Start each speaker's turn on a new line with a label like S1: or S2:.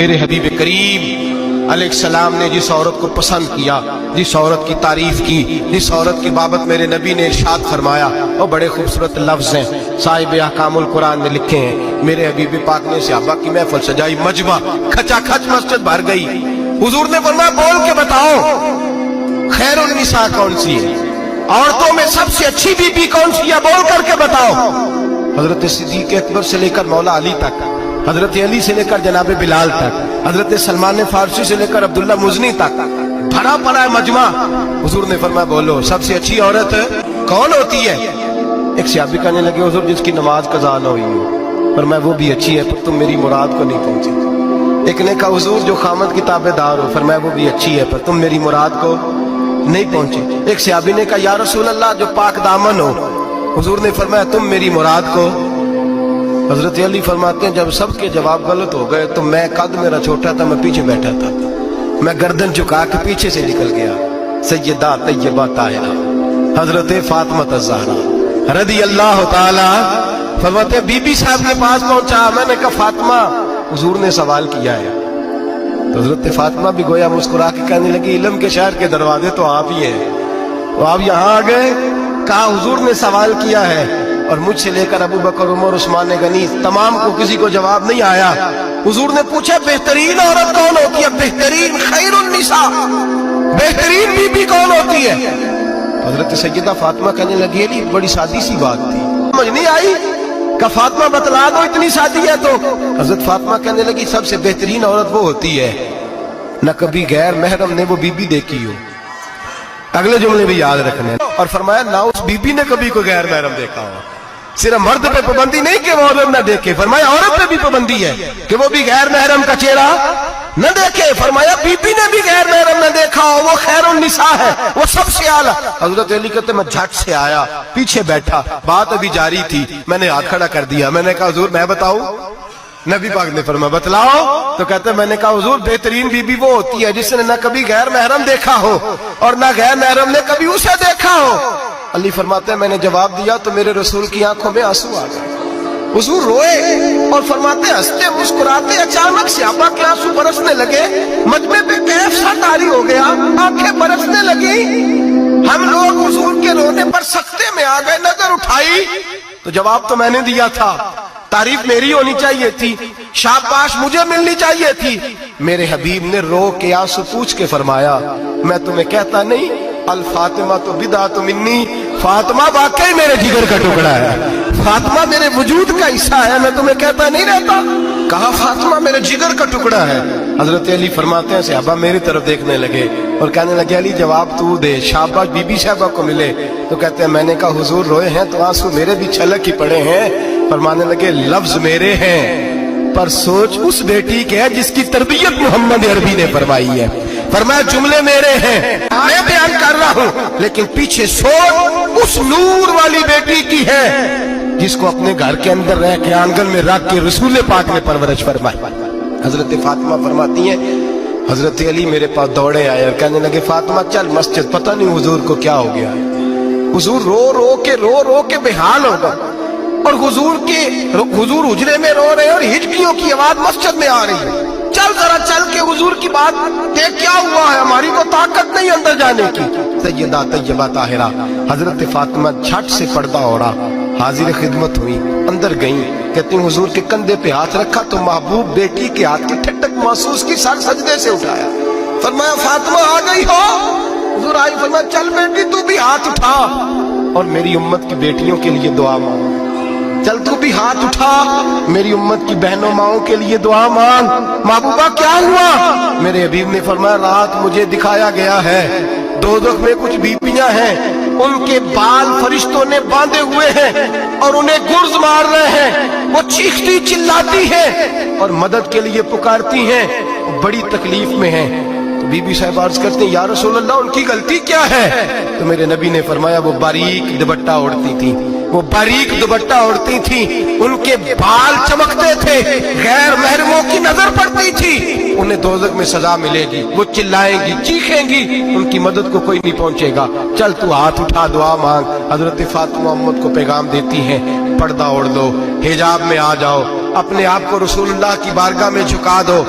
S1: میرے حبیب کریم علیہ السلام نے جس عورت کو پسند کیا، جس عورت کی تعریف کی، جس عورت کی بابت میرے نبی نے ارشاد فرمایا، وہ بڑے خوبصورت لفظ ہیں، صاحب احکام القرآن نے لکھے ہیں۔ میرے حبیب پاک نے صحابہ کی محفل سجائی، مجمع کھچا کھچ مسجد بھر گئی۔ حضور نے فرمایا بول کے بتاؤ خیر النساء کون سی ہے، عورتوں میں سب سے اچھی بی بی کون سی ہے، بول کر کے بتاؤ۔ حضرت صدیق اکبر سے لے کر مولا علی تک، حضرت علی سے لے کر جناب بلال تک، حضرت سلمان فارسی سے لے کر عبداللہ مزنی تک بھرا پڑا ہے مجمع۔ حضور نے فرمایا بولو سب سے اچھی عورت کون ہوتی ہے؟ ایک صحابی کہنے لگے حضور جس کی نماز قضا نہ ہوئی ہو، فرمایا وہ بھی اچھی ہے پر تم میری مراد کو نہیں پہنچی۔ ایک نے کہا حضور جو خامد کی تابع دار ہو، فرمایا وہ بھی اچھی ہے پر تم میری مراد کو نہیں پہنچے۔ ایک صحابی نے کہا یا رسول اللہ جو پاک دامن ہو، حضور نے فرمایا تم میری مراد کو۔ حضرت علی فرماتے ہیں جب سب کے جواب غلط ہو گئے تو میں قد میرا چھوٹا تھا، میں پیچھے بیٹھا تھا، میں گردن جھکا کے پیچھے سے نکل گیا۔ سیدہ طیبہ طاہرہ حضرت فاطمہ الزہرا رضی اللہ تعالی فرماتے ہیں بی بی صاحب کے پاس پہنچا، میں نے کہا فاطمہ حضور نے سوال کیا ہے۔ تو حضرت فاطمہ بھی گویا مسکرا کے کہنے لگی علم کے شہر کے دروازے تو آپ ہی ہیں، تو آپ یہاں آ گئے۔ کہا حضور نے سوال کیا ہے اور مجھ سے لے کر ابو بکر عمر عثمان غنی تمام کو کسی کو جواب نہیں آیا۔ حضور نے پوچھا بہترین عورت کون ہوتی ہے، بہترین خیر النساء بہترین بی بی کون ہوتی ہے؟ حضرت سیدہ فاطمہ کہنے لگی علی بڑی سادی سی بات تھی، سمجھ نہیں آئی؟ کہ فاطمہ بتلا دو اتنی سادی ہے تو۔ حضرت فاطمہ کہنے لگی سب سے بہترین عورت وہ ہوتی ہے نہ کبھی غیر محرم نے وہ بی بی دیکھی ہو۔ اگلے جملے بھی یاد رکھنے، اور فرمایا نہ اس بی بی نے کبھی کوئی غیر محرم دیکھا ہو۔ صرف مرد پہ پابندی نہیں کہ وہ عورت نہ دیکھے، فرمایا عورت پہ بھی پابندی ہے کہ وہ بھی غیر محرم کا چہرہ نہ دیکھے۔ فرمایا بی بی نے بھی غیر محرم نہ دیکھا ہو، وہ خیر النساء ہے، وہ سب سے اعلیٰ۔ حضرت علی کہتے میں جھٹ سے آیا، پیچھے بیٹھا، بات ابھی جاری تھی، میں نے ہاتھ کھڑا کر دیا، میں نے کہا حضور میں بتاؤں؟ نبی پاک نے فرمایا بتلاؤ۔ تو کہتے میں نے کہا حضور بہترین بی بی وہ ہوتی ہے جس نے نہ کبھی غیر محرم دیکھا ہو اور نہ غیر محرم نے کبھی اسے دیکھا ہو۔ علی فرماتے ہیں میں نے جواب دیا تو میرے رسول کی آنکھوں میں آنسو آ گئے، حضور روئے اور فرماتے ہنستے مسکراتے اچانک صحابہ کے آنسو برسنے لگے، مجمع پہ کیف سا طاری ہو گیا، آنکھیں برسنے لگی۔ ہم لوگ حضور کے رونے پر سکتے میں آ گئے، نظر اٹھائی تو جواب تو میں نے دیا تھا، تعریف میری ہونی چاہیے تھی، شاباش مجھے ملنی چاہیے تھی۔ میرے حبیب نے رو کے آنسو پوچھ کے فرمایا میں تمہیں کہتا نہیں الفاطمہ تو بدعۃ منی، فاطمہ واقعی میرے جگر کا ٹکڑا ہے، فاطمہ میرے وجود کا حصہ ہے، میں تمہیں کہتا نہیں رہتا؟ کہا فاطمہ میرے جگر کا ٹکڑا ہے۔ حضرت علی فرماتے ہیں صحابہ میری طرف دیکھنے لگے اور کہنے لگے علی جواب تو دے، شاباش بی بی صاحبہ کو ملے۔ تو کہتے ہیں میں نے کہا حضور روئے ہیں تو آنسو میرے بھی چھلک ہی پڑے ہیں۔ فرمانے لگے لفظ میرے ہیں پر سوچ اس بیٹی کے ہے جس کی تربیت محمد عربی نے فرمائی ہے۔ فرمایا جملے میرے ہیں میں بیان کر رہا ہوں لیکن پیچھے سوچ اس نور والی بیٹی کی ہے جس کو اپنے گھر کے اندر رہ کے آنگن میں رکھ کے رسول پاک نے پرورش فرمائی۔ حضرت فاطمہ فرماتی ہیں حضرت علی میرے پاس دوڑے آئے اور کہنے لگے فاطمہ چل مسجد، پتہ نہیں حضور کو کیا ہو گیا ہے۔ حضور رو رو کے بحال ہو گئے اور حضور حجرے میں رو رہے اور ہچکیوں کی آواز مسجد میں آ رہی ہے، چل ذرا چل کے حضور کی بات دیکھ کیا ہوا ہے، ہماری کو طاقت نہیں اندر جانے کی۔ سیدہ طیبہ طاہرہ حضرت فاطمہ جھٹ سے پردہ اوڑا، حاضر خدمت ہوئی، اندر گئیں، کہتی ہیں حضور کے کندھے پہ ہاتھ رکھا تو محبوب بیٹی کے ہاتھ کی ٹھٹک محسوس کی، سر سجدے سے اٹھایا، فرمایا فاطمہ آ گئی ہو؟ حضور آئی، فرمایا چل بیٹی تو بھی ہاتھ اٹھا اور میری امت کی بیٹیوں کے لیے دعا مانگ، چل تو بھی ہاتھ اٹھا میری امت کی بہنوں ماؤں کے لیے دعا مانگ۔ محبوبہ کیا ہوا؟ میرے حبیب نے فرمایا رات مجھے دکھایا گیا ہے دوزخ میں کچھ بیویاں ہیں، ان کے بال فرشتوں نے باندھے ہوئے ہیں اور انہیں گرز مار رہے ہیں، وہ چیختی چلاتی ہیں اور مدد کے لیے پکارتی ہیں، بڑی تکلیف میں ہیں۔ بی بی صاحب عرض کرتے ہیں یا رسول اللہ ان کی غلطی کیا ہے؟ تو میرے نبی نے فرمایا وہ باریک دوپٹہ اوڑھتی تھی، وہ باریک دوپٹہ اوڑھتی تھی، ان کے بال چمکتے تھے، غیر محرموں کی نظر پڑتی تھی، انہیں دوزخ میں سزا ملے گی، وہ چلائیں گی چیخیں گی، ان کی مدد کو کوئی نہیں پہنچے گا، چل تو ہاتھ اٹھا دعا مانگ۔ حضرت فاطمہ امت کو پیغام دیتی ہیں پردہ اوڑھ دو، حجاب میں آ جاؤ، اپنے آپ کو رسول اللہ کی بارگاہ میں جھکا دو۔